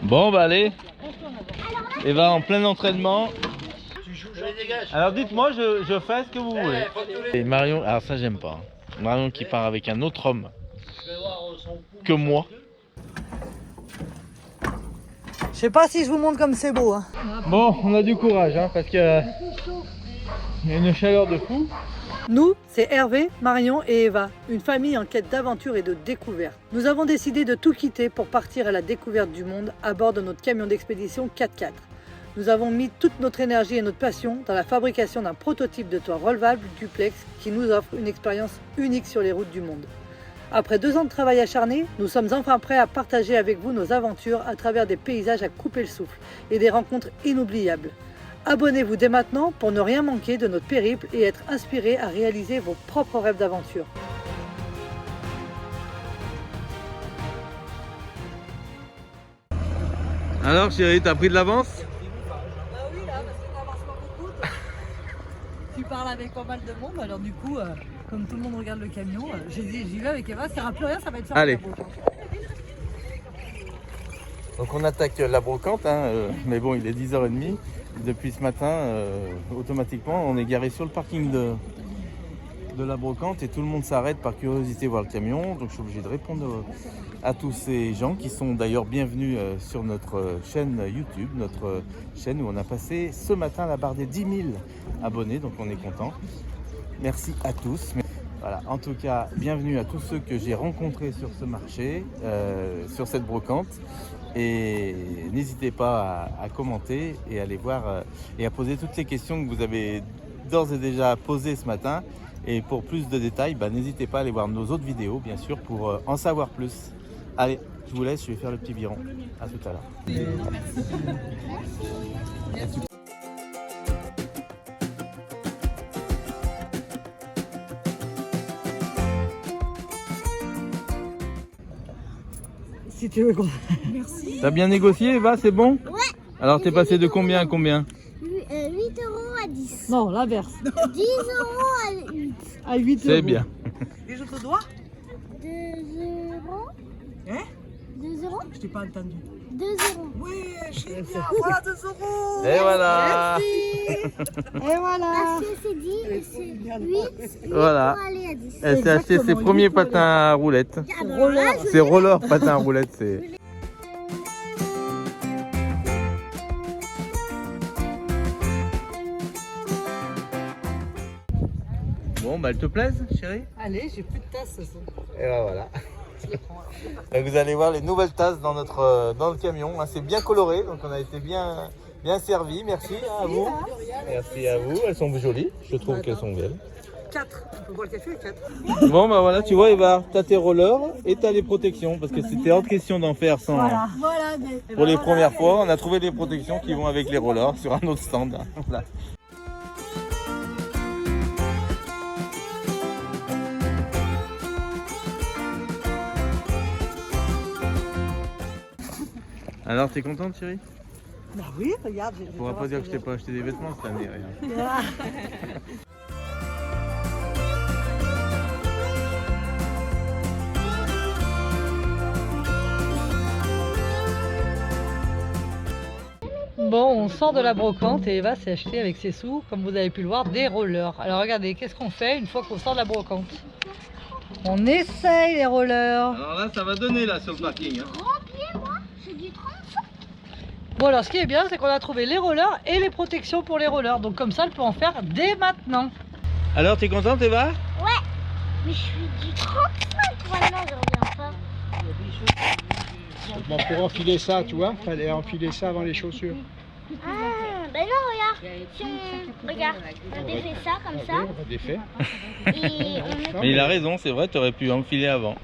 Bon bah allez, Eva en plein entraînement. Alors dites-moi, je fais ce que vous voulez. Et Marion, alors ça j'aime pas. Marion qui part avec un autre homme que moi. Je sais pas si je vous montre comme c'est beau. Hein. Bon, on a du courage hein, parce que il y a une chaleur de fou. Nous, c'est Hervé, Marion et Eva, une famille en quête d'aventure et de découverte. Nous avons décidé de tout quitter pour partir à la découverte du monde à bord de notre camion d'expédition 4x4. Nous avons mis toute notre énergie et notre passion dans la fabrication d'un prototype de toit relevable duplex qui nous offre une expérience unique sur les routes du monde. Après 2 ans de travail acharné, nous sommes enfin prêts à partager avec vous nos aventures à travers des paysages à couper le souffle et des rencontres inoubliables. Abonnez-vous dès maintenant pour ne rien manquer de notre périple et être inspiré à réaliser vos propres rêves d'aventure. Alors chérie, t'as pris de l'avance? Bah oui là, parce que t'avances pas beaucoup. Tu parles avec pas mal de monde, alors du coup, comme tout le monde regarde le camion, j'ai dit j'y vais avec Eva, ça sera plus rien, ça va être ça. Allez. Donc on attaque la brocante, hein, mais bon il est 10h30. Depuis ce matin, automatiquement on est garé sur le parking de la brocante et tout le monde s'arrête par curiosité voir le camion. Donc je suis obligé de répondre à tous ces gens qui sont d'ailleurs bienvenus sur notre chaîne YouTube, notre chaîne où on a passé ce matin la barre des 10 000 abonnés, donc on est content. Merci à tous. Voilà, en tout cas, bienvenue à tous ceux que j'ai rencontrés sur ce marché, sur cette brocante. Et n'hésitez pas à commenter et à aller voir et à poser toutes les questions que vous avez d'ores et déjà posées ce matin. Et pour plus de détails, n'hésitez pas à aller voir nos autres vidéos, bien sûr, pour en savoir plus. Allez, je vous laisse, je vais faire le petit biron. À tout à l'heure. Si tu veux quoi. Merci. T'as bien négocié, Eva, c'est bon? Ouais. Alors t'es passé de combien à combien? 8 euros à 10. Non, l'inverse. 10 euros à 8. À 8 euros. C'est bien. Et je te dois 2 euros. Hein 2 euros. Je t'ai pas entendu. 2 euros. Oui, génial. Voilà 2 euros. Et voilà. Et voilà. Parce que c'est 10, c'est 8 Voilà. pour aller à 10. Elle s'est acheté ses Exactement, premiers huit pour patins à roulettes. Ah bah, roller. là, je- C'est roller, patins à roulettes, c'est... Bon, elles te plaisent, chérie? Allez, j'ai plus de tasse ce soir. Et ben voilà. Donc vous allez voir les nouvelles tasses dans le camion. Hein. C'est bien coloré, donc on a été bien servi. Merci à vous. Merci à vous. Elles sont jolies. Je trouve qu'elles sont belles. 4. On peut boire le café à 4. Bon bah voilà, tu vois Eva, t'as tes rollers et t'as les protections parce que c'était hors de question d'en faire sans. Voilà. Pour les premières fois, on a trouvé des protections qui vont avec les rollers sur un autre stand. Voilà. Alors, t'es contente, chérie? Bah oui, regarde. On pourra pas dire que je t'ai pas acheté des vêtements cette année, rien. Bon, on sort de la brocante et Eva s'est acheté avec ses sous, comme vous avez pu le voir, des rollers. Alors regardez, qu'est-ce qu'on fait une fois qu'on sort de la brocante? On essaye les rollers. Alors là, ça va donner là sur le parking. Hein. C'est du 30. Bon alors ce qui est bien, c'est qu'on a trouvé les rollers et les protections pour les rollers. Donc comme ça, elle peut en faire dès maintenant. Alors, t'es contente, Eva? Ouais. Mais je suis du 35 maintenant, je reviens pas. Bon, pour enfiler ça, tu vois, fallait enfiler ça avant les chaussures. Ah, ben non, regarde. Si on... Regarde, on défait ça comme ça. On va défaire. Et on met... Mais il a raison, c'est vrai, t'aurais pu enfiler avant.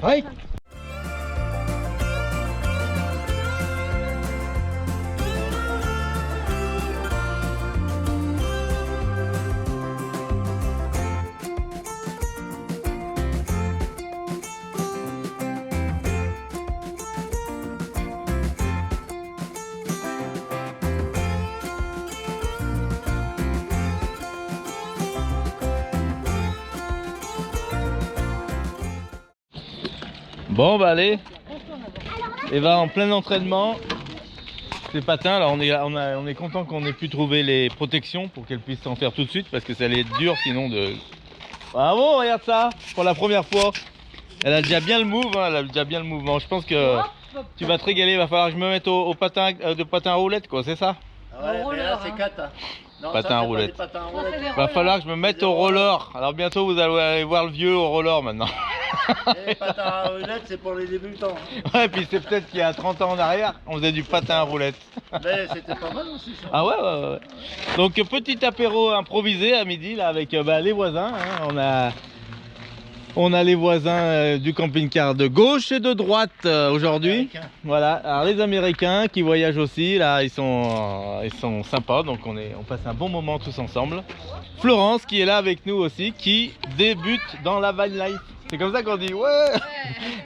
Ouais. Bon bah allez, Eva en plein entraînement. Les patins, alors on est content qu'on ait pu trouver les protections pour qu'elle puisse s'en faire tout de suite parce que ça allait être dur sinon de... Bravo, regarde ça, pour la première fois. Elle a déjà bien le move, hein, elle a déjà bien le mouvement. Je pense que tu vas te régaler, il va falloir que je me mette au patin, de patin à roulette quoi, c'est ça? Ouais, mais là c'est 4. Non, Patin ça, à c'est pas roulette. des patins à roulette. Il va falloir que je me mette au roller. Alors bientôt vous allez aller voir le vieux au roller maintenant. Les patins à roulette, c'est pour les débutants. Ouais, puis c'est peut-être qu'il y a 30 ans en arrière, on faisait du patin à roulette. Mais c'était pas mal aussi ça. Ah ouais. Donc petit apéro improvisé à midi là avec les voisins. Hein. On a les voisins du camping-car de gauche et de droite aujourd'hui. Américain. Voilà. Alors les Américains qui voyagent aussi là, ils sont sympas. Donc on passe un bon moment tous ensemble. Florence qui est là avec nous aussi, qui débute dans la van life. C'est comme ça qu'on dit ouais.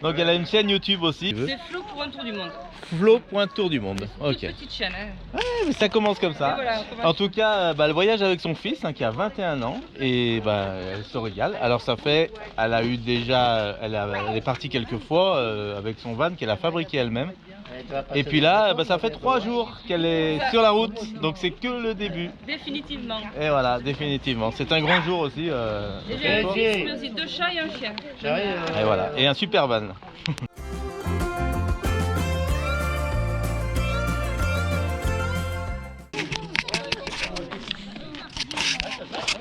Donc elle a une chaîne YouTube aussi. C'est Flo pour un tour du monde. Flo.tour du monde. Ok. Toute petite chaîne. Hein. Ouais, mais ça commence comme ça. Et voilà, on commence. En tout cas, elle voyage avec son fils qui a 21 ans et elle se régale. Alors ça fait, elle a eu déjà, elle est partie quelques fois avec son van qu'elle a fabriqué elle-même. Et puis là, ça fait 3 jours qu'elle est sur la route, donc c'est que le début. Définitivement. Et voilà, définitivement. C'est un grand jour aussi. Et j'ai un fils, mais aussi 2 chats et un chien. Et voilà, et un super van.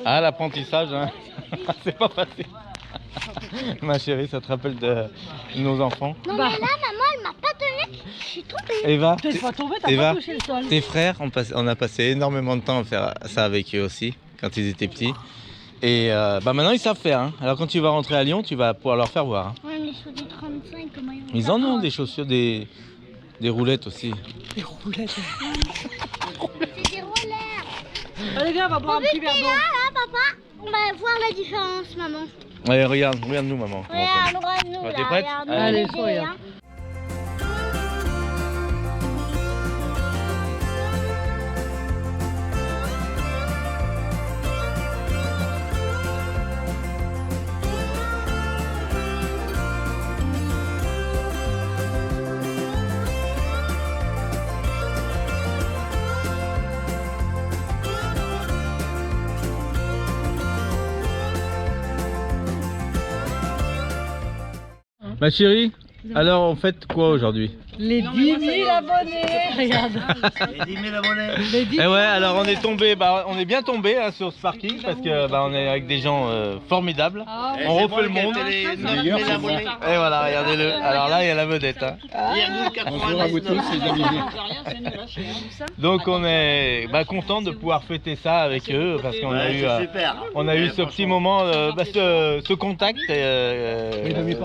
Ah, l'apprentissage, hein. C'est pas facile. Ma chérie, ça te rappelle de nos enfants? Non, mais là, maman, elle m'a pas donné. Je suis tombée. Eva, T'es pas tombé, t'as Eva, pas touché le sol. tes frères, on a passé énormément de temps à faire ça avec eux aussi, quand ils étaient petits. Et maintenant, ils savent faire. Hein. Alors quand tu vas rentrer à Lyon, tu vas pouvoir leur faire voir. Hein. Ouais, mais sur des 35, comment ils vont Ils en ont des chaussures, des roulettes aussi. Des roulettes. C'est des rollers. Allez, viens, on va boire un petit verre Et d'eau. là, papa, on va voir la différence, maman. Allez, regarde-nous, maman. comment on fait. Regarde-nous, Bah, là. t'es prête? Regarde-nous, Allez, les sois, hein. Ma chérie, alors on fête quoi aujourd'hui? Les 10 000 abonnés. Regarde. Les 10 000 abonnés. Les 10 Eh 000 ouais, alors on est tombé, on est bien tombé hein, sur ce parking parce que on est avec des gens formidables. Ah, Et On c'est refait moi le qui ai monde. fait les 9 D'ailleurs, 000 c'est abonnés. Et voilà, regardez-le. Alors là, il y a la vedette. Hein. Bonjour à vous tous, les amis. Donc on est content de pouvoir fêter ça avec eux parce qu'on a Ouais, eu, c'est super. on a eu ce petit moment, ce contact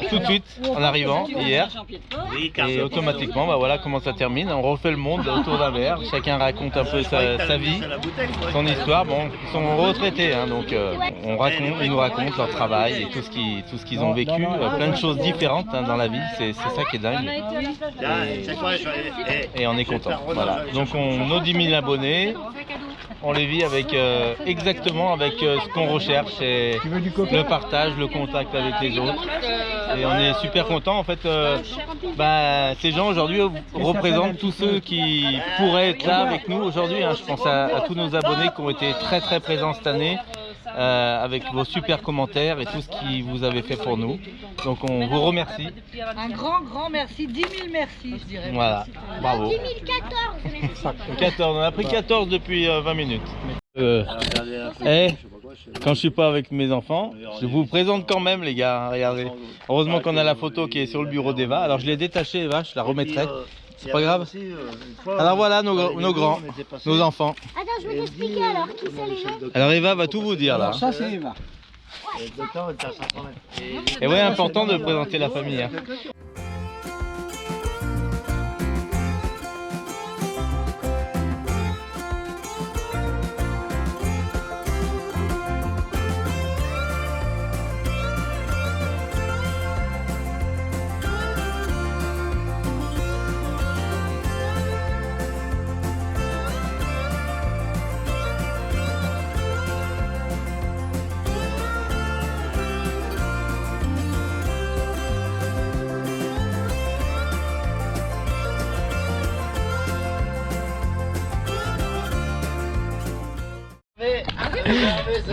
tout de suite en arrivant hier. Oui, car Et c'est- automatiquement, voilà comment ça termine. On refait le monde autour d'un verre. Chacun raconte un peu sa vie, son histoire. Bon, ils sont retraités, hein, donc ils nous racontent leur travail et tout ce qu'ils ont vécu. Plein de choses différentes hein, dans la vie. C'est ça qui est dingue. Et on est content. Voilà. Donc nos 10 000 abonnés, on les vit avec exactement avec ce qu'on recherche et le partage, le contact avec les autres. Et on est super content en fait. Ces gens aujourd'hui représentent tous ceux qui pourraient être là avec nous aujourd'hui. Hein. Je pense à tous nos abonnés qui ont été très très présents cette année. Avec vos super commentaires et tout ce que vous avez fait pour nous. Donc on vous remercie. Un grand merci, 10 000 merci, je dirais. Voilà, bravo. 2014. 14, on a pris 14 depuis 20 minutes. Quand je suis pas avec mes enfants, je vous présente quand même les gars, hein, regardez. Heureusement qu'on a la photo qui est sur le bureau d'Eva. Alors je l'ai détachée Eva, je la remettrai. C'est pas grave. Alors voilà nos grands, nos enfants. Attends, je vais t'expliquer alors qui c'est les gens. Alors Eva va tout vous dire là. Ça, c'est Eva. Et ouais, important de présenter la famille. Hein.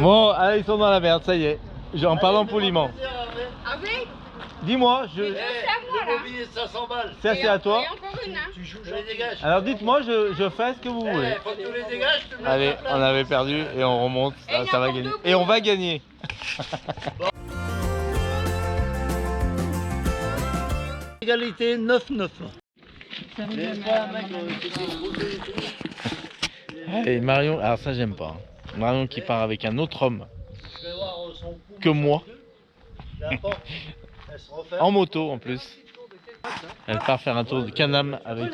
Bon, allez, ils sont dans la merde, ça y est. En parlant poliment. Ah oui? Dis-moi, C'est à moi Le là. mobilier de 500 balles. ça c'est à toi. Et encore une, hein. Je les dégage. Alors dites-moi, je fais ce que vous voulez. Faut que tu les dégages, tu me Allez, laisses la place. on avait perdu et on remonte, Et il y a ça va encore gagner. deux Et on va gagner. Égalité 9-9. C'est pas un mec qui s'est brouillé et tout. Et Marion, alors ça j'aime pas. Marion qui part avec un autre homme Je vais voir son coup. que moi, La porte, elle se referme. en moto en plus. Elle part faire un tour de Canam avec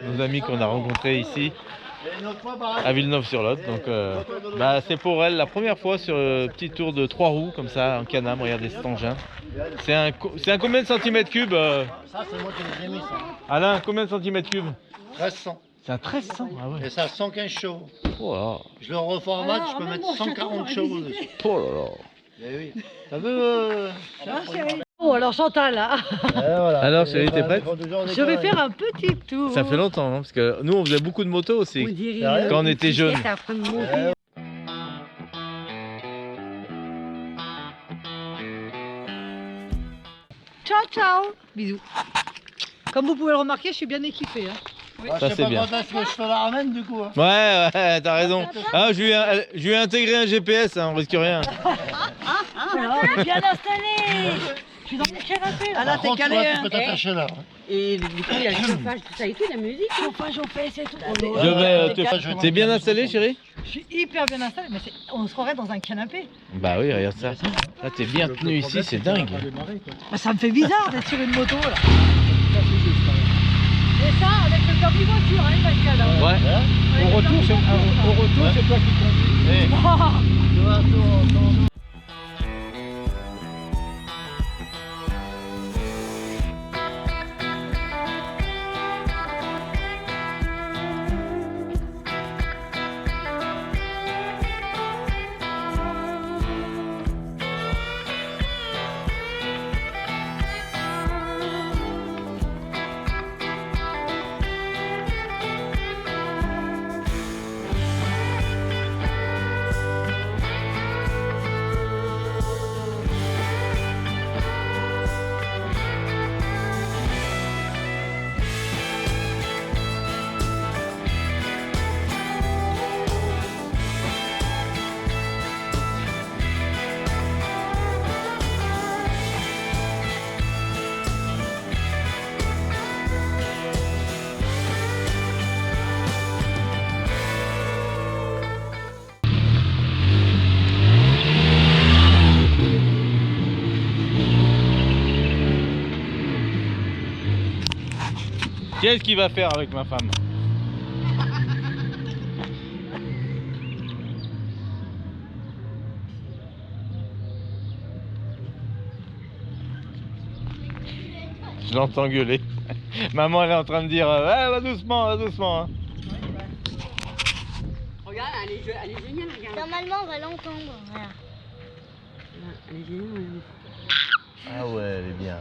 nos amis qu'on a rencontrés ici Et une autre fois, pareil. à Villeneuve-sur-Lot. Donc c'est pour elle la première fois sur le petit tour de 3 roues comme ça en Canam. Regardez cet engin. C'est un combien de centimètres cubes Ça, c'est moi qui les ai mis, ça. Alain, combien de centimètres cubes 1300. C'est un 1300, ah ouais. Et ça a 115 chevaux. Oh là Je le reformate, je peux mettre 140 chevaux dessus. là. Oh là là. Eh oui. T'as vu Oh, alors Chantal, là, Alors, chérie, t'es prête? je vais faire un petit tour. Ça fait longtemps, hein, parce que nous on faisait beaucoup de motos aussi. Sérieux Quand on était jeunes. Ciao, ciao. Bisous. Comme vous pouvez le remarquer, je suis bien équipée. Hein. Ah, Ça, je c'est sais bien. pas quand est-ce que je te la ramène du coup. Hein. Ouais, t'as raison. Ah, je lui ai intégré un GPS, hein, on risque rien. Bien installé. Je suis dans mon canapé. Ah là, Par t'es contre, calé. toi, Hein. tu peux t'attacher là. hein. Et du coup, il y a le chauffage, tout ça et tout, la musique. Chauffage, on fait, c'est tout. Je vais T'es bien installé, chérie? Je suis hyper bien installé, mais on se croirait dans un canapé. Bah oui, regarde ça. Là, t'es bien tenu ici, c'est dingue. Bah, ça me fait bizarre d'être sur une moto là. Et ça, avec le permis voiture, hein, Pascal. Hein. Ouais. Au retour, c'est toi qui conduis. Eh, tu vois, ton- Qu'est-ce qu'il va faire avec ma femme? Je l'entends gueuler. Maman, elle est en train de dire va doucement, va doucement. Hein. Regarde, elle est géniale, regarde. Normalement, on va l'entendre. Voilà. Elle est géniale. Ah ouais, elle est bien.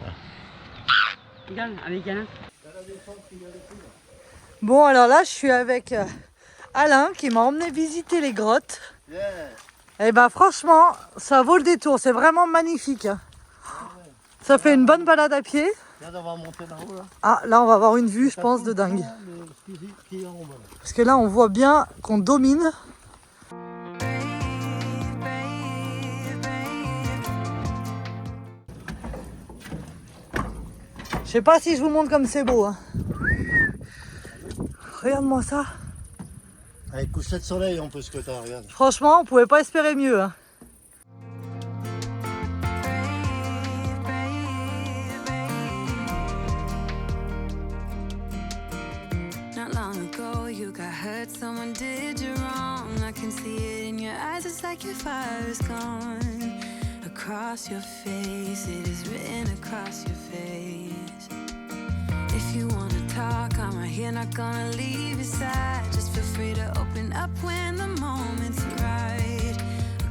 Regarde, avec Alain. Bon, alors là, je suis avec Alain qui m'a emmené visiter les grottes. Et bah franchement, ça vaut le détour, c'est vraiment magnifique. Hein. Ça fait une bonne balade à pied. Viens d'avoir monté là-haut là. Ah, là, on va avoir une vue, je pense, de dingue. Parce que là, on voit bien qu'on domine. Je sais pas si je vous montre comme c'est beau. Hein. Regarde-moi ça. Avec coucher de soleil en plus que t'as, regarde. Franchement, on pouvait pas espérer mieux. Hein. Not long ago, you got hurt, someone did you wrong. I can see it in your eyes, it's like your fire is gone. Across your face, it is written across your face. If you wanna talk, I'm right here, not gonna leave your side. Just feel free to open up when the moment's right.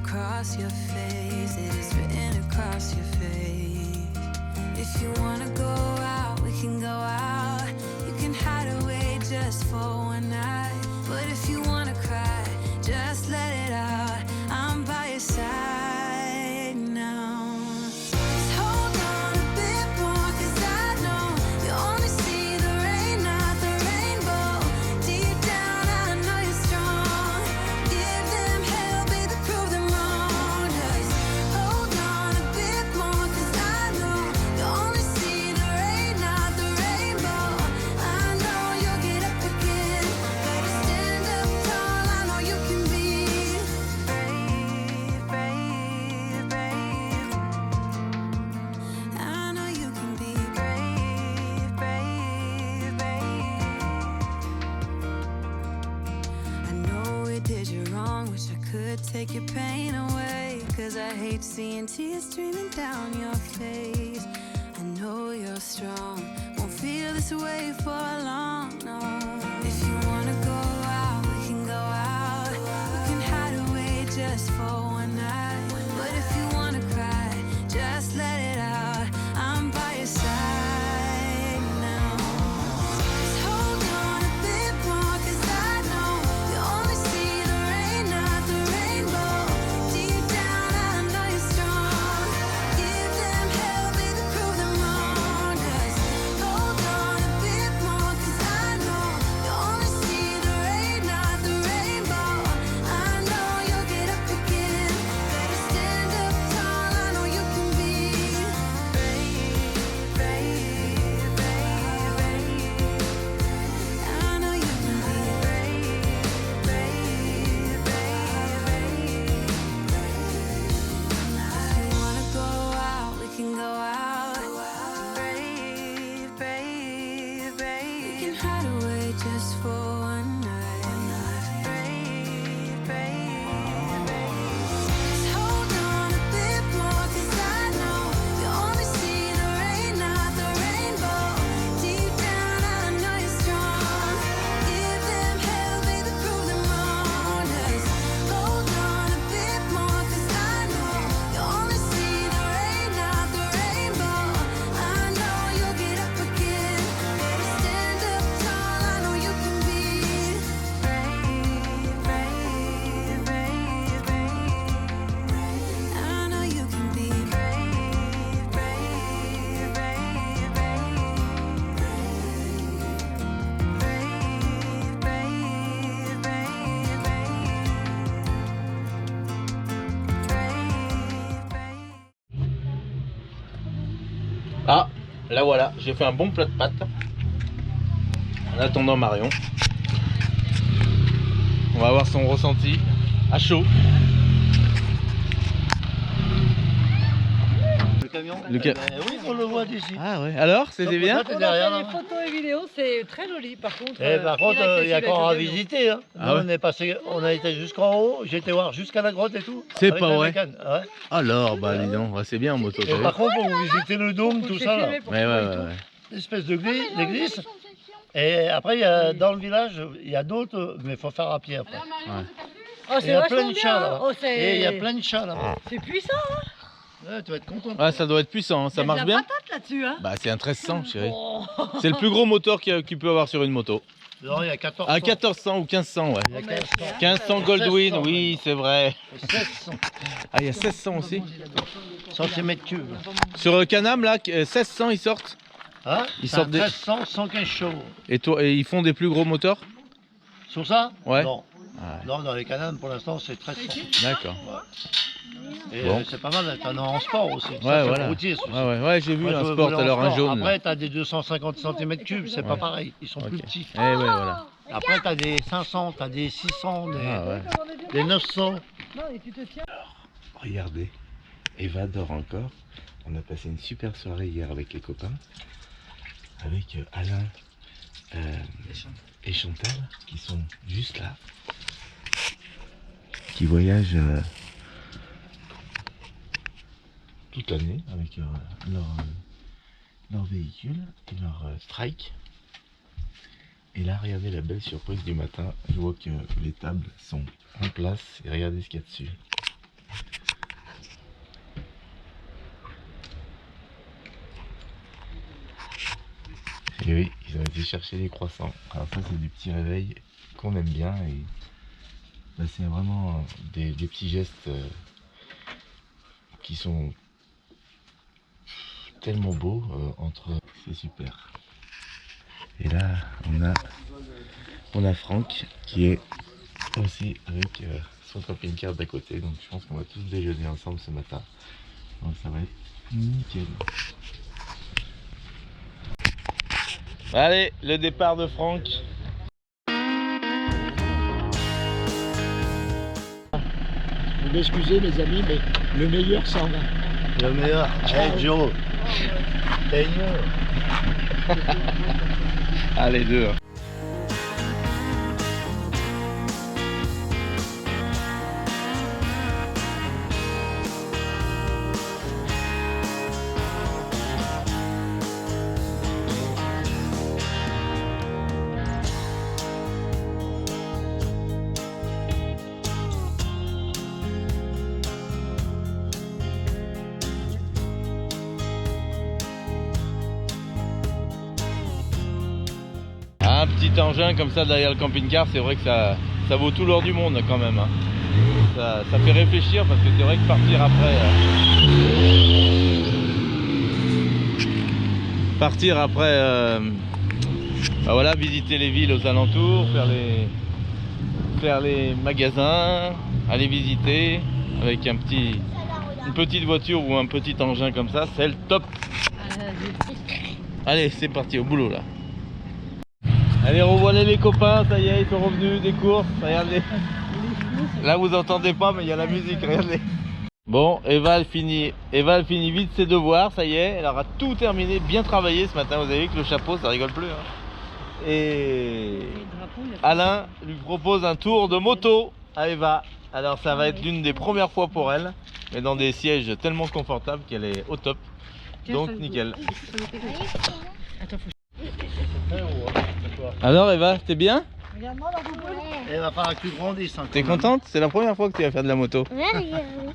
Across your face, it is written across your face. If you wanna go out, we can go out. You can hide away just for one night. But if you wanna cry, just let it out. I'm by your could take your pain away, 'cause I hate seeing tears streaming down your face. I know you're strong, won't feel this way for long, no. If you wanna go out, we can go out. We can hide away just for one night. But if you wanna cry, just let it out. I'm by your side now. Just hold on a bit more, 'cause I know you only see the rain, not the rainbow. Deep down I know you're strong. Give them hell, baby, prove them wrong. Just hold on a bit more, 'cause I know you only see the rain, not the rainbow. I know you'll get up again. Better stand up tall, I know you can be brave, brave, brave, brave. I know you can be brave, brave, brave, brave. If you wanna go out, we can go out. Brave, brave, brave. We can hide away just for one night. Brave, brave, brave. Just hold on a bit more, 'cause I know you only see the rain, not the rainbow. Deep down I know you're strong. Give them hell, baby, prove them wrong. Just hold on a bit more, 'cause I know you only see the rain, not the rainbow. I know you'll get up again. Better stand up tall, I know you can be brave, brave, brave, brave. I know you can be brave, brave, brave, brave. Brave, brave, brave, brave. Ah, là voilà, j'ai fait un bon plat de pâtes. En attendant Marion. On va voir son ressenti à chaud. Le camion Le Oui, on le voit d'ici. Ah ouais, alors c'était bien? T'es derrière, là. photos et vidéos, c'est très joli par contre. Par contre, il y a encore à visiter. Hein. Ah Nous, ouais. on est passé, on a été jusqu'en haut, j'ai été voir jusqu'à la grotte et tout. C'est avec pas la vrai. bécane. Ouais. Alors, bah dis donc, ouais, c'est bien en moto. t'as Et vu? par contre, vous visitez le dôme, tout ça, là. Ouais, ouais. L'espèce de l'église. Et après, il y a, dans le village, il y a d'autres, mais il faut faire à pied après. Oh, Et il y a plein de chats là. Oh, Et il y a plein de chats là. C'est puissant, hein. Ouais, tu vas être content. Ouais, ça doit être puissant, hein. Ça marche bien? Là-dessus, hein. Bah c'est un 1300 chérie. Oh. C'est le plus gros moteur qu'il peut avoir sur une moto. Non, il y a 1400. Ah 1400 ou 1500 ouais. Il y a 1500. 1500 Goldwyn, oui c'est vrai. 1600 Ah il y a 1600 aussi. centimètres cubes. Sur Canam là, 1600 ils sortent. Hein? Ils C'est sortent un des- 1300, 115 chevaux. Et ils font des plus gros moteurs? Sur ça? Ouais. Non. Ah, Non, dans les canaux, pour l'instant, c'est 1300. d'accord. Et Bon. c'est pas mal, t'en as en sport aussi. Ça, Ouais c'est voilà. routier, celui-ci. Ouais, j'ai vu Moi, je un voulais sport en alors un sport. jaune. là. Après, t'as des 250 cm3, c'est pas Ouais. pareil. Ils sont plus Ok. petits. Eh ouais voilà. Après, t'as des 500, t'as des 600, Ah ouais. des 900. Non, et tu te tiens. Regardez, Eva dort encore. On a passé une super soirée hier avec les copains. Avec Alain et Chantal qui sont juste là. Qui voyagent toute l'année avec leur véhicule et leur strike. Et là, regardez la belle surprise du matin. Je vois que les tables sont en place et regardez ce qu'il y a dessus. Et oui, ils ont été chercher les croissants. Alors ça c'est des petits réveils qu'on aime bien et bah, c'est vraiment des petits gestes qui sont tellement beaux entre... C'est super. Et là on a Franck qui est aussi avec son camping-car d'à côté. Donc je pense qu'on va tous déjeuner ensemble ce matin. Donc ça va être nickel. Allez, le départ de Franck. Vous m'excusez les amis, mais le meilleur s'en va. Le meilleur. Hey Joe. T'es mieux. Allez, deux. un petit engin comme ça derrière le camping-car, c'est vrai que ça vaut tout l'or du monde quand même. Hein. Ça fait réfléchir parce que c'est vrai que partir après... bah voilà, visiter les villes aux alentours, faire les magasins, aller visiter avec une petite voiture ou un petit engin comme ça, c'est le top. Allez, c'est parti, au boulot là. Allez, revoilà les copains, ça y est, ils sont revenus des courses, regardez. Là vous entendez pas, mais il y a la musique, regardez. Bon, Eva elle finit vite ses devoirs, ça y est, elle aura tout terminé, bien travaillé ce matin, vous avez vu que le chapeau ça rigole plus. Hein. Et Alain lui propose un tour de moto à Eva. Alors ça va être l'une des premières fois pour elle, mais dans des sièges tellement confortables qu'elle est au top. Donc nickel. Alors Eva, t'es bien? Il va falloir que tu grandisses. T'es contente? C'est la première fois que tu vas faire de la moto.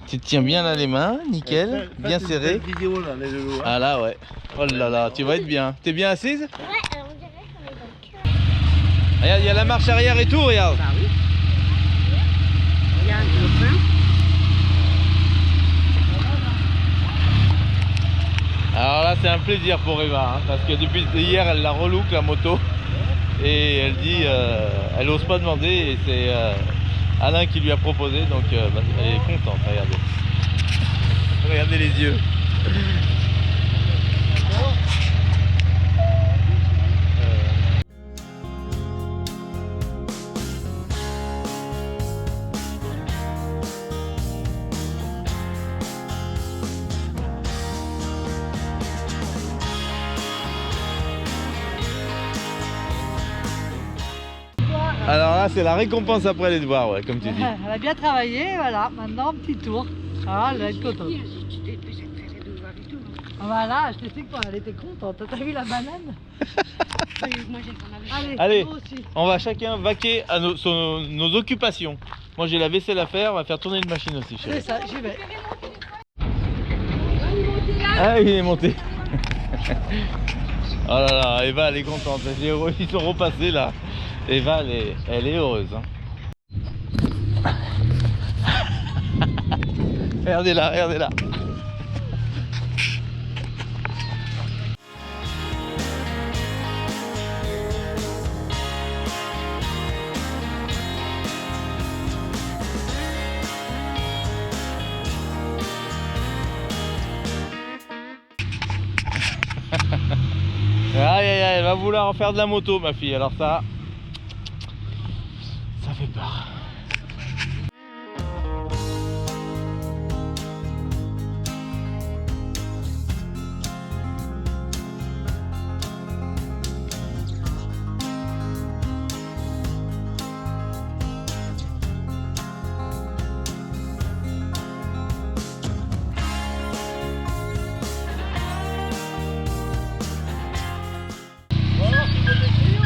Tu te tiens bien là les mains, nickel, bien serré. Vidéo là, les deux, hein. Ah là ouais. Oh là là, tu vas être bien. T'es bien assise? Ouais, alors on dirait qu'on est dans le cœur. Regarde, il y a la marche arrière et tout, regarde. Bah oui. Regarde le frein. Alors là c'est un plaisir pour Eva, hein, parce que depuis hier elle la relook la moto. Et elle dit, elle n'ose pas demander et c'est Alain qui lui a proposé, donc bah, elle est contente, regardez. Regardez les yeux. Alors là c'est la récompense après les devoirs, ouais, comme tu dis. Elle a bien travaillé, voilà. Maintenant, petit tour. Ah, elle va être contente. Voilà, je te sais quoi, elle était contente. T'as vu la banane? Allez, nous aussi. on va chacun vaquer à nos occupations. Moi j'ai la vaisselle à faire, on va faire tourner une machine aussi, chérie. C'est ça, j'y vais. Ah il est monté. Oh là là, Eva elle est contente, ils sont repassés là. Eva elle est heureuse. Hein. Regardez là, regardez là. Aïe aïe aïe, elle va vouloir en faire de la moto ma fille, alors ça fait peur.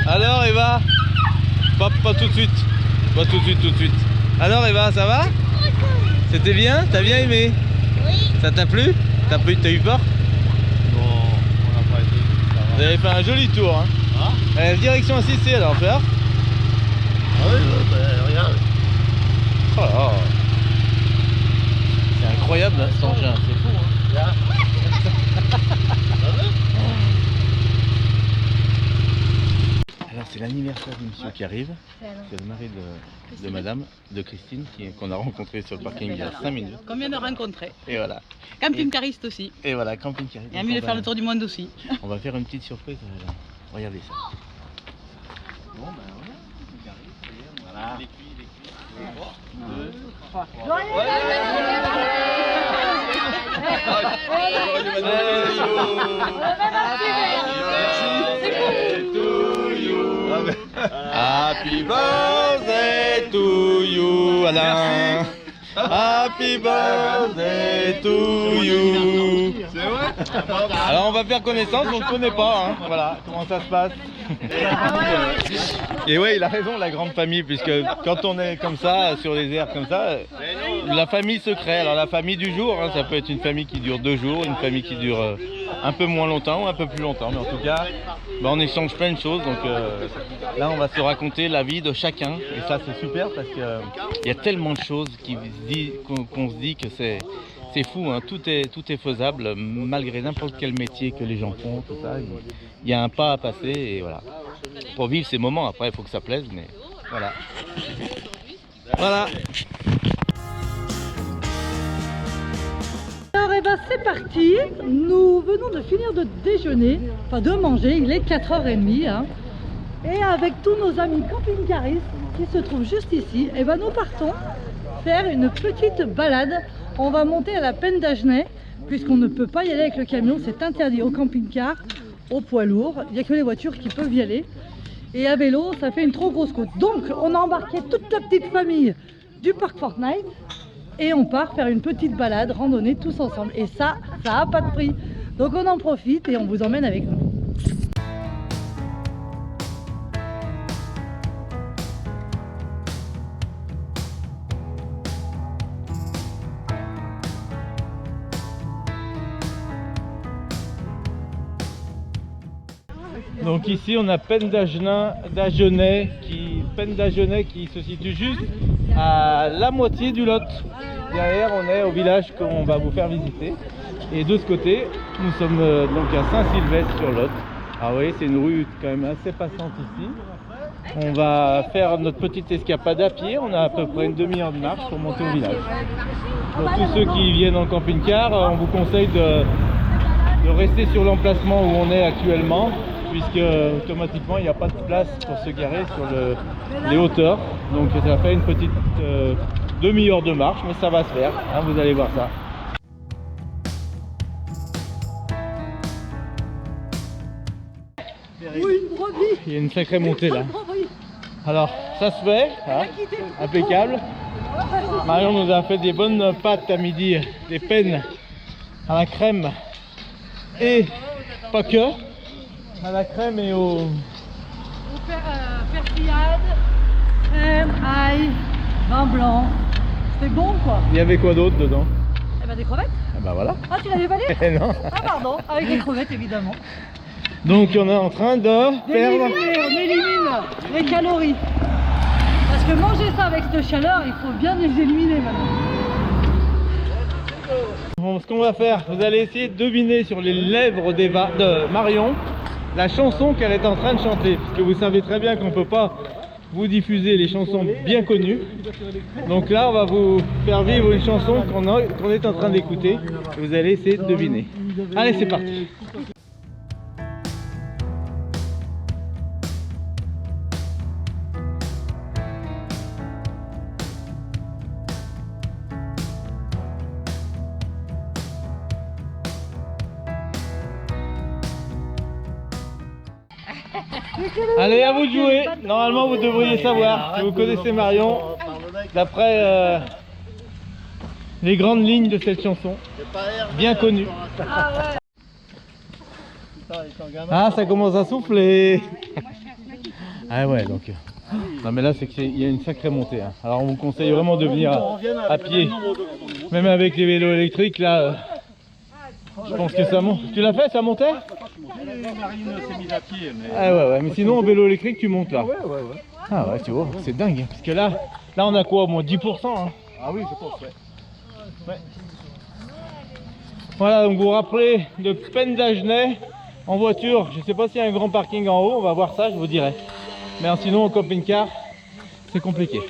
Alors Eva, pas tout de suite, pas tout de suite. Alors Eva, ça va? C'était bien? T'as bien aimé? Oui. Ça t'a plu? T'as eu peur? Non, on n'a pas été. Vous avez fait un joli tour, hein? Ah, Direction assistée alors, peur? ah oui, bah, regarde. Oh là. C'est incroyable hein, cet engin, c'est fou. Hein. Là. Alors c'est l'anniversaire du monsieur qui arrive. C'est le mari de madame, de Christine, qu'on a rencontré sur le parking il y a 5 minutes. Qu'on vient de rencontrer. Et voilà. Camping-cariste aussi. Et voilà, camping qui arrive. Il a envie de faire le tour du monde aussi. On va faire une petite surprise. Regardez ça. Bon ben voilà. Les cuits. 2, 3. Happy birthday to you, Alain. Happy birthday to you. C'est vrai? Alors on va faire connaissance, on ne connaît pas, hein. Voilà comment ça se passe. Et ouais, il a raison, la grande famille, puisque quand on est comme ça, sur les airs comme ça, la famille se crée. Alors la famille du jour, hein, ça peut être une famille qui dure 2 jours, une famille qui dure un peu moins longtemps ou un peu plus longtemps. Mais en tout cas, on échange plein de choses. Donc là, on va se raconter la vie de chacun. Et ça, c'est super parce qu'il y a tellement de choses qu'on se dit que c'est fou. Hein. Tout est faisable malgré n'importe quel métier que les gens font. Tout ça. Il y a un pas à passer et voilà. Pour vivre ces moments, après, il faut que ça plaise. Mais voilà. Voilà. Alors et ben c'est parti, nous venons de finir de déjeuner, enfin de manger, il est 4h30 hein. Et avec tous nos amis camping-caristes qui se trouvent juste ici, et ben nous partons faire une petite balade. On va monter à la Pennes d'Agenais puisqu'on ne peut pas y aller avec le camion, c'est interdit au camping-car, au poids lourd, il n'y a que les voitures qui peuvent y aller. Et à vélo, ça fait une trop grosse côte. Donc on a embarqué toute la petite famille du parc Fortnite. Et on part faire une petite balade, randonnée tous ensemble. Et ça n'a pas de prix. Donc on en profite et on vous emmène avec nous. Donc ici on a Pennes d'Agenais qui se situe juste à la moitié du Lot. Derrière on est au village qu'on va vous faire visiter. Et de ce côté nous sommes donc à Saint-Sylvestre sur Lot. Ah oui, c'est une rue quand même assez passante ici. On va faire notre petite escapade à pied, on a à peu près une demi-heure de marche pour monter au village. Pour tous ceux qui viennent en camping-car, on vous conseille de rester sur l'emplacement où on est actuellement, puisque automatiquement il n'y a pas de place pour se garer sur les hauteurs. Donc ça fait une petite demi-heure de marche, mais ça va se faire, hein, vous allez voir ça. Oui, une brebis. Il y a une sacrée montée là. Une brebis. Alors ça se fait, hein, impeccable. Marion nous a fait des bonnes pâtes à midi, des pennes à la crème et pas que, à la crème et au... Persillade, crème, ail, vin blanc. C'était bon quoi. Il y avait quoi d'autre dedans? Eh ben des crevettes. Ah bah voilà. Ah tu l'avais pas dit? Non. Ah pardon, avec des crevettes évidemment. Donc on est en train de perdre... On élimine les calories. Parce que manger ça avec cette chaleur, il faut bien les éliminer maintenant. Bon, ce qu'on va faire, vous allez essayer de deviner sur les lèvres de Marion la chanson qu'elle est en train de chanter. Parce que vous savez très bien qu'on ne peut pas vous diffuser les chansons bien connues. Donc là, on va vous faire vivre une chanson qu'on est en train d'écouter. Et vous allez essayer de deviner. Allez, c'est parti. Allez, à vous de jouer. Normalement, vous devriez savoir si vous connaissez Marion d'après les grandes lignes de cette chanson, bien connue. Ah, ça commence à souffler. Ah ouais, donc... Non mais là, c'est qu'il y a une sacrée montée. Hein. Alors, on vous conseille vraiment de venir à pied. Même avec les vélos électriques, là... je pense que ça monte. Tu l'as fait, ça montait? Marine s'est mise à pied. Mais... Ah ouais, mais sinon en vélo électrique tu montes là. Ouais. Ah ouais, tu vois, c'est dingue. Hein, parce que là on a quoi, au moins 10%. Hein. Ah oui, je pense, ouais. Voilà, donc vous vous rappelez de Pennes d'Agenais en voiture. Je sais pas s'il y a un grand parking en haut, on va voir ça, je vous dirai. Mais sinon en camping-car, c'est compliqué.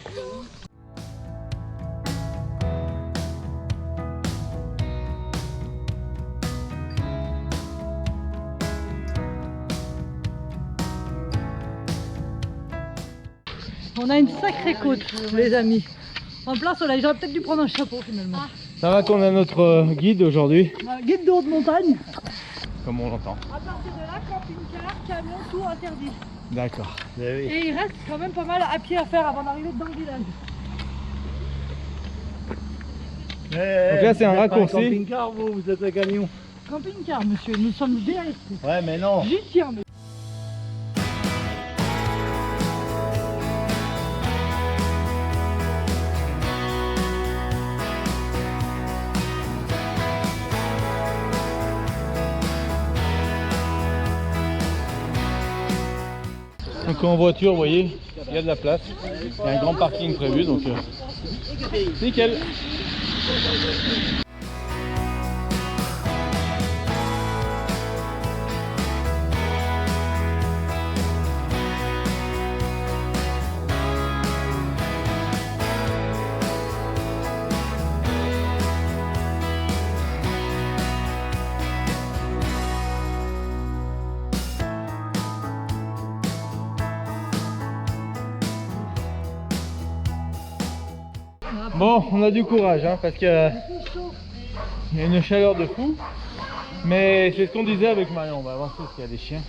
On a une sacrée côte, les amis. En plein soleil, j'aurais peut-être dû prendre un chapeau finalement. Ça va qu'on a notre guide aujourd'hui. Guide de haute montagne. Comme on l'entend. À partir de là, camping-car, camion, tout interdit. D'accord. Et il reste quand même pas mal à pied à faire avant d'arriver dans le village. Donc là c'est un raccourci. Camping-car, vous êtes un camion. Camping-car, monsieur, nous sommes DSP. Ouais, mais non. J'y tiens, mais... Donc en voiture, vous voyez, il y a de la place. Il y a un grand parking prévu, donc nickel. Bon, on a du courage hein, parce qu'il y a une chaleur de fou. Mais c'est ce qu'on disait avec Marion, on va avancer parce qu'il y a des chiens.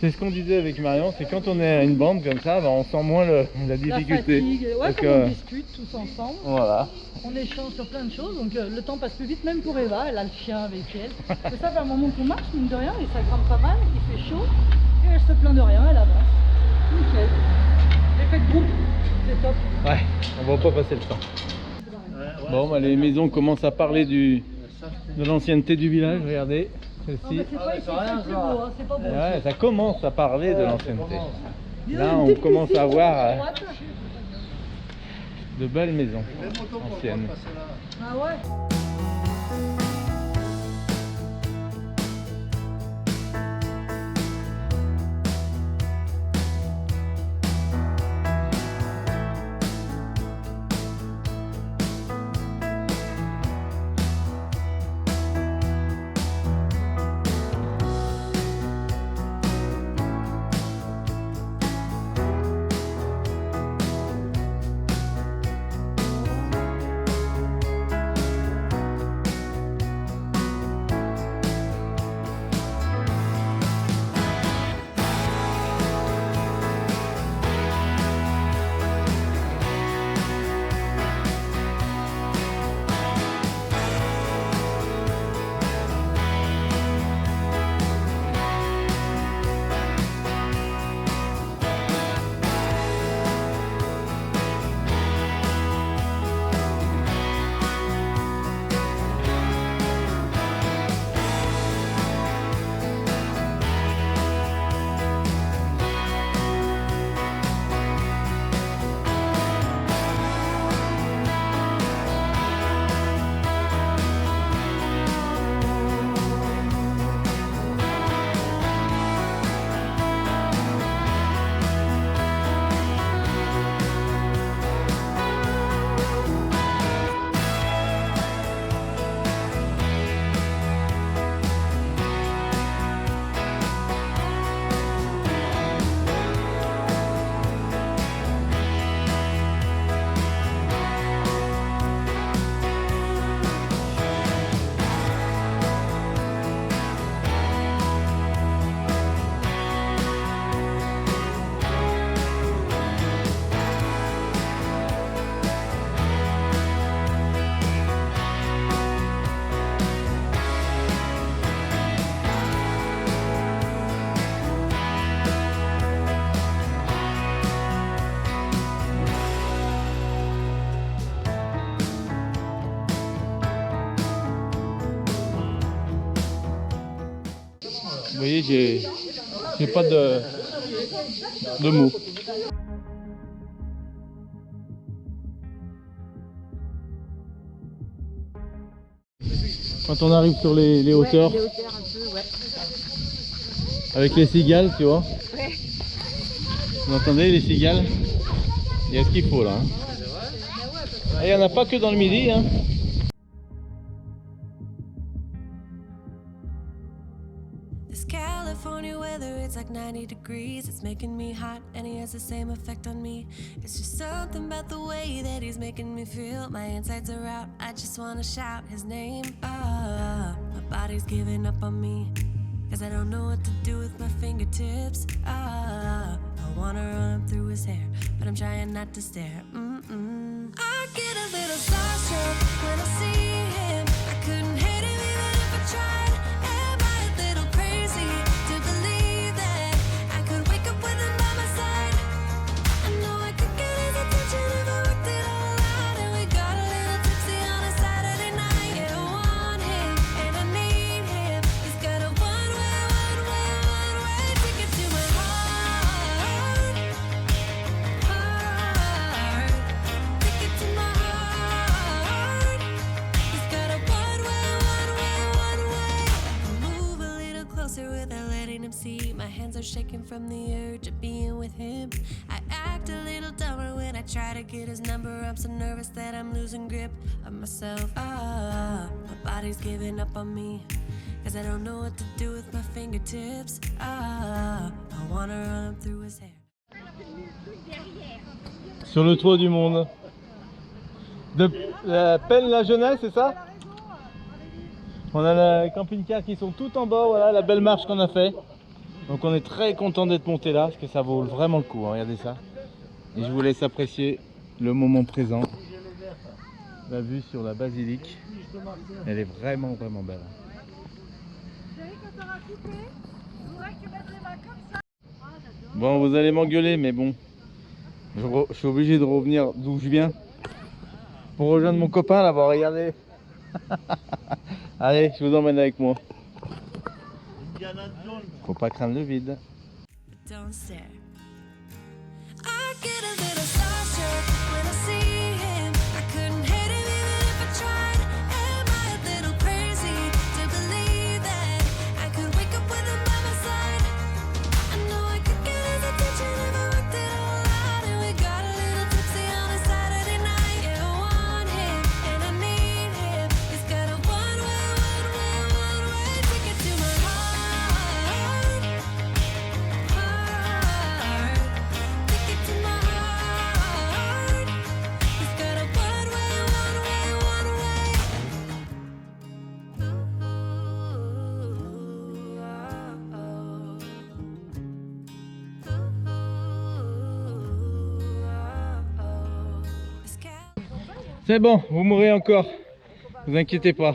C'est ce qu'on disait avec Marion, c'est quand on est à une bande comme ça, on sent moins la difficulté. La fatigue, ouais, parce on discute tous ensemble. Voilà. On échange sur plein de choses, donc le temps passe plus vite, même pour Eva, elle a le chien avec elle. Mais ça fait un moment qu'on marche, mine de rien, et ça grimpe pas mal, il fait chaud, et elle se plaint de rien, elle avance. Nickel. L'effet de groupe, c'est top. Ouais, on va pas passer le temps. Bon, bah, les maisons commencent à parler de l'ancienneté du village, regardez. Celle-ci. C'est pas ici, c'est le plus beau, hein, c'est pas beau. Ouais, ça commence à parler de l'ancienneté. Dis Là, donc, on une petite commence piscine à voir à droite. de belles maisons anciennes. Ah ouais. Vous voyez, j'ai pas de mots. Quand on arrive sur les hauteurs, les hauteurs un peu, ouais. avec les cigales, tu vois. Ouais. Vous entendez les cigales? Il y a ce qu'il faut là. Hein. Et il n'y en a pas que dans le midi. Hein. This California weather, it's like 90 degrees. It's making me hot and he has the same effect on me. It's just something about the way that he's making me feel. My insides are out, I just wanna shout his name. My body's giving up on me, cause I don't know what to do with my fingertips. I wanna run through his hair, but I'm trying not to stare. I get a little starstruck when I see him. I couldn't hate him even if I tried. Am I a little crazy to believe that I could wake up with him by my side? I know I could get his attention if I worked it all out. And we got a little tipsy on a Saturday night. Yeah, I want him and I need him. He's got a one-way ticket to my heart. verge of being with him. I act a little dumber when I try to get his number. I'm so nervous that I'm losing grip of myself. My body's giving up on me, cause I don't know what to do with my fingertips. I wanna run up through his hair. Sur le toit du monde. De Pennes-la-Jeunesse, c'est ça? On a les camping-cars qui sont tout en bas, voilà la belle marche qu'on a fait. Donc on est très content d'être monté là, parce que ça vaut vraiment le coup, hein, regardez ça. Et je vous laisse apprécier le moment présent. La vue sur la basilique, elle est vraiment belle. Bon, vous allez m'engueuler, mais bon, je suis obligé de revenir d'où je viens pour rejoindre mon copain là-bas, regardez. Allez, je vous emmène avec moi. Faut pas craindre le vide. Don't stare. I get a little starstruck when I see him. I couldn't hate him even if I tried. Am I a little crazy to believe that I could wake up with him by my side? I know I could get his attention if I worked it all out. And we got a little tipsy on a Saturday night. Yeah, I want him and I need him. He's got a one-way ticket to my heart. Ticket to my heart. He's got a one-way. C'est bon, vous mourrez encore. Vous inquiétez pas.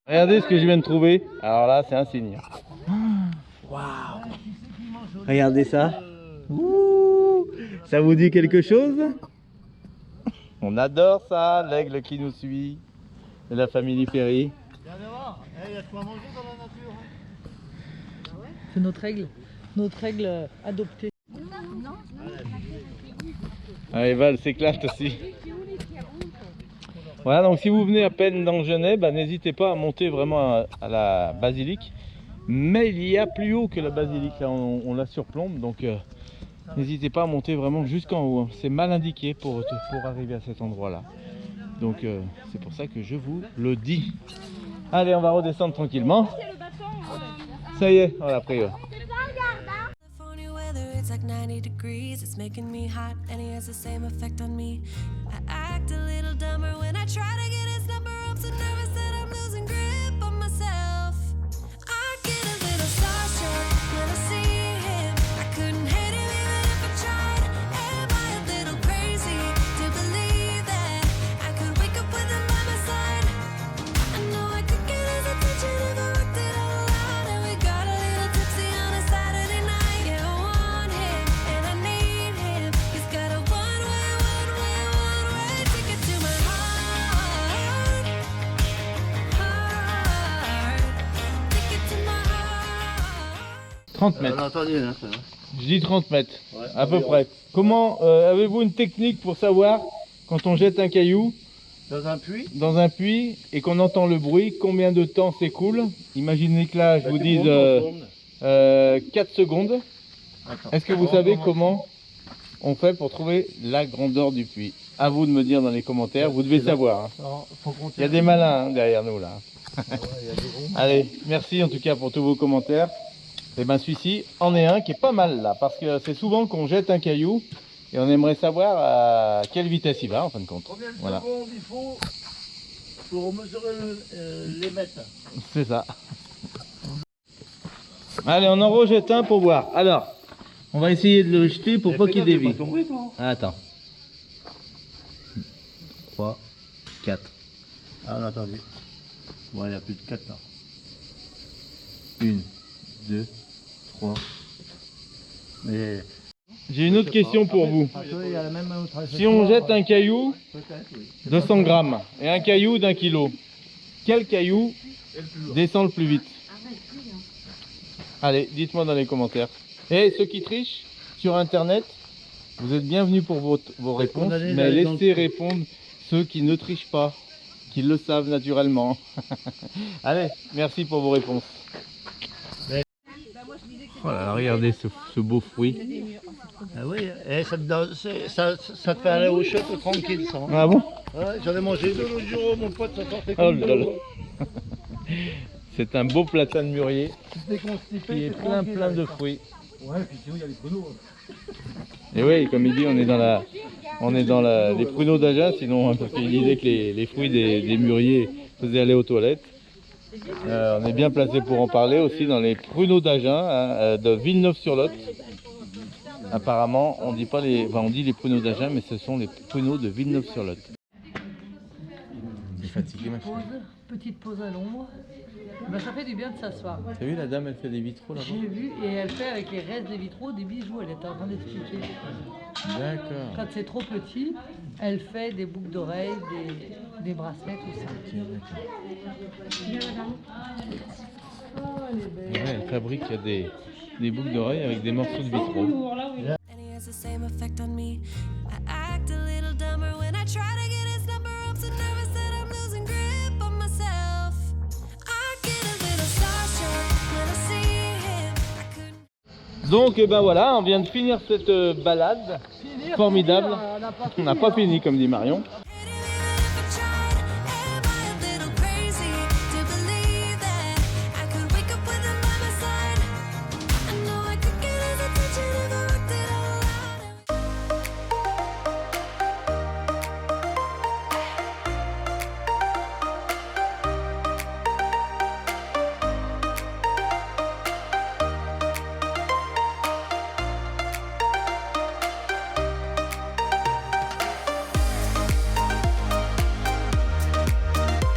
Regardez ce que je viens de trouver. Alors là, c'est un signe. Waouh! Regardez ça. Ouh, ça vous dit quelque chose? On adore ça, l'aigle qui nous suit. De la famille Ferry. Viens voir, il y a de quoi manger dans la nature. C'est notre règle adoptée. Allez, Val s'éclate aussi. Voilà, donc si vous venez à peine dans Genève, bah, n'hésitez pas à monter vraiment à la basilique. Mais il y a plus haut que la basilique, là on la surplombe, donc n'hésitez pas à monter vraiment jusqu'en haut. Hein. C'est mal indiqué pour arriver à cet endroit-là. Donc c'est pour ça que je vous le dis. Allez, on va redescendre tranquillement. Ça y est, on l'a pris. California weather, it's like 90 degrees. It's making me hot and he has the same effect on me. I act a little dumber when I try to get his number. I'm so nervous that I'm losing grip on myself. I get a little starstruck when I see him. I couldn't hate him even if I tried. Am I a little crazy to believe that I could wake up with him by my side? I know I could get his attention if I worked it all out. And we got a little tipsy on a Saturday night. Yeah, I want him and I need him. He's got a one-way ticket to my heart. Ticket to my heart. 30 mètres. Attendez, là, ça va. Je dis 30 mètres, Ouais, à peu environ. près. Comment avez-vous une technique pour savoir quand on jette un caillou Dans un puits. dans un puits et qu'on entend le bruit, combien de temps s'écoule? Imaginez que là, je vous dise 4 secondes. Attends. Est-ce que vous savez comment on fait pour trouver la grandeur du puits? À vous de me dire dans les commentaires, vous devez savoir. Hein. Alors, faut compter. Il y a des malins hein, derrière nous là. Ouais, il y a des ronds. Allez, merci en tout cas pour tous vos commentaires. Et ben celui-ci en est un qui est pas mal là, parce que c'est souvent qu'on jette un caillou et on aimerait savoir à quelle vitesse il va en fin de compte. Combien de Voilà. secondes il faut pour mesurer les mètres? C'est ça. Allez, on en rejette un pour voir. Alors, on va essayer de le jeter pour pas qu'il dévie. Attends. 3, 4. Ah, on a entendu. Bon, il n'y a plus de 4 là. 1, 2, 3. Mais J'ai une autre question pour vous. il y a la même Si on jette un caillou, peut-être, oui. 200 grammes, et un caillou d'1 kilo, quel caillou descend le plus vite? Allez, dites-moi dans les commentaires. Et ceux qui trichent sur internet, vous êtes bienvenus pour vos réponses, condamnés mais d'aller dans le laissez répondre ceux qui ne trichent pas, qui le savent naturellement. Allez, merci pour vos réponses. Voilà, regardez ce beau fruit. Ah oui, et ça te fait aller au cheveux tranquille ça. Ah bon? Ouais, j'en ai mangé deux l'autre jour, mon pote, ça sortait Oh comme là de là. l'eau. C'est un beau platane mûrier C'était constipé, qui est c'est plein tranquille. de fruits. Ouais, puis sinon il y a les pruneaux. Et oui, comme il dit, on est dans les pruneaux d'Agen, sinon, hein, parce qu'il disait que les fruits des mûriers faisaient aller aux toilettes. On est bien placé pour en parler aussi dans les pruneaux d'Agen, hein, de Villeneuve-sur-Lot. Apparemment, on dit pas on dit les pruneaux d'Agen, mais ce sont les pruneaux de Villeneuve-sur-Lot. Il est fatigué, ma chérie. Petite pause à l'ombre. Ben, ça fait du bien de s'asseoir. T'as vu, la dame, elle fait des vitraux là-bas? J'ai vu et elle fait avec les restes des vitraux des bijoux. Elle était en train d'expliquer. D'accord. Quand c'est trop petit, elle fait des boucles d'oreilles, des bracelets, tout ça. Oh, elle est belle. Ouais, elle fabrique des boucles d'oreilles avec des morceaux de vitraux. And he has the same effect on me. I act a little dumber when I try to get his number. I'm so nervous that I'm losing grip on myself. I get a little starstruck when I see him. I couldn't. Donc, ben voilà, on vient de finir cette balade formidable. On n'a pas fini, comme dit Marion.